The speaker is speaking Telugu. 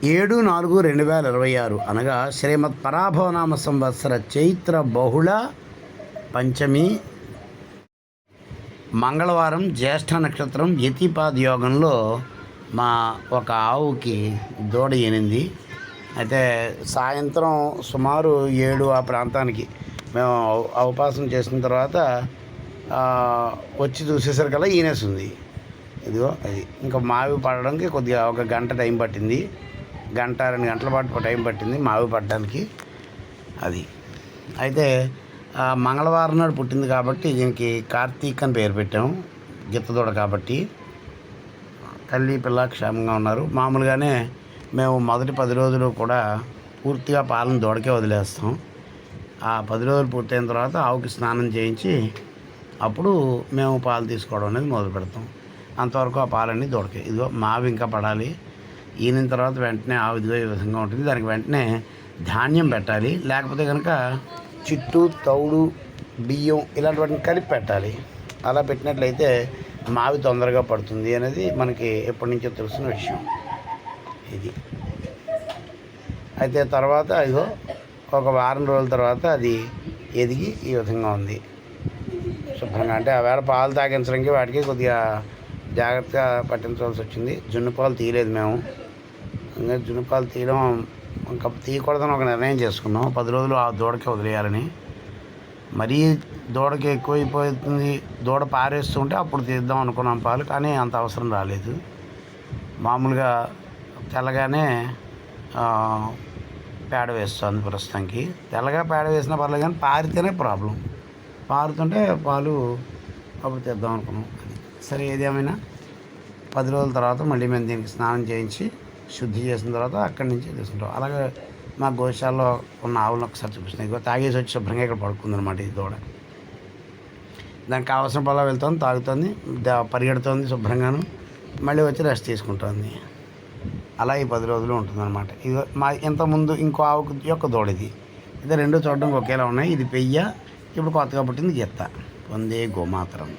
7/4/2026 అనగా శ్రీమద్ పరాభవనామ సంవత్సర చైత్ర బహుళ పంచమి మంగళవారం జ్యేష్ఠ నక్షత్రం యతిపాద యోగంలో మా ఒక ఆవుకి దూడ ఈనింది. అయితే సాయంత్రం సుమారు 7 ఆ ప్రాంతానికి మేము అవపాసన చేసిన తర్వాత వచ్చి చూసేసరికల్లా ఈనేసింది. ఇదిగో అది ఇంకా మావి పడడానికి కొద్దిగా ఒక గంట టైం పట్టింది. 1-2 గంటల పాటు టైం పట్టింది మావి పడడానికి. అది అయితే మంగళవారం నాడు పుట్టింది కాబట్టి దీనికి కార్తీక్ అని పేరు పెట్టాము. గిత్తదూడ కాబట్టి తల్లి పిల్ల క్షేమంగా ఉన్నారు. మామూలుగానే మేము మొదటి 10 రోజులు కూడా పూర్తిగా పాలను దూడకే వదిలేస్తాం. ఆ 10 రోజులు పూర్తయిన తర్వాత ఆవుకి స్నానం చేయించి అప్పుడు మేము పాలు తీసుకోవడం అనేది మొదలు పెడతాం. అంతవరకు ఆ పాలన్నీ దూడకే. ఇదిగో మావి ఇంకా పడాలి. ఈనిన తర్వాత వెంటనే ఆవు ఇదిగో ఈ విధంగా ఉంటుంది. దానికి వెంటనే ధాన్యం పెట్టాలి. లేకపోతే కనుక చిట్టు తౌడు బియ్యం ఇలాంటి వాటిని కలిపి పెట్టాలి. అలా పెట్టినట్లయితే మావి తొందరగా పడుతుంది అనేది మనకి ఎప్పటి నుంచో తెలిసిన విషయం ఇది. అయితే తర్వాత ఇదిగో ఒక వారం రోజుల తర్వాత అది ఎదిగి ఈ విధంగా ఉంది శుభ్రంగా. అంటే ఆ వేళ పాలు తాగించడానికి వాటికి కొద్దిగా జాగ్రత్తగా పట్టించవలసి వచ్చింది. జున్ను పాలు తీయలేదు మేము. ఇంకా జున్ను పాలు తీయడం ఇంకా తీయకూడదని ఒక నిర్ణయం చేసుకున్నాం. 10 రోజులు ఆ దూడకి వదిలేయాలని. మరీ దూడకి ఎక్కువైపోతుంది, దూడ పారేస్తుంటే అప్పుడు తీద్దాం అనుకున్నాం పాలు. కానీ అంత అవసరం రాలేదు. మామూలుగా తెల్లగానే పేడ వేస్తుంది ప్రస్తుతానికి. తెల్లగా పేడ వేసినా పర్లేదు కానీ పారితేనే ప్రాబ్లం. పారుతుంటే పాలు అప్పుడు తెద్దాం అనుకున్నాం. సరే ఏదేమైనా 10 రోజుల తర్వాత మళ్ళీ మేము దీనికి స్నానం చేయించి శుద్ధి చేసిన తర్వాత అక్కడి నుంచి తీసుకుంటాం. అలాగే మా గోశాలలో ఉన్న ఆవులను ఒకసారి చూపిస్తున్నాయి. ఇక తాగేసి వచ్చి శుభ్రంగా ఇక్కడ పడుకుందనమాట ఈ దూడ. దానికి కావాల్సిన పొలా వెళ్తుంది, తాగుతుంది, పరిగెడుతుంది శుభ్రంగాను, మళ్ళీ వచ్చి రెస్ట్ తీసుకుంటుంది. అలా ఈ 10 రోజులు ఉంటుందన్నమాట. ఇది మా ఇంతకుముందు ఇంకో ఆవు యొక్క దూడ ఇది. ఇది రెండు చూడడానికి ఒకేలా ఉన్నాయి. ఇది పెయ్య, ఇప్పుడు కొత్తగా పుట్టింది గిత్త. వందే గోమాతరం.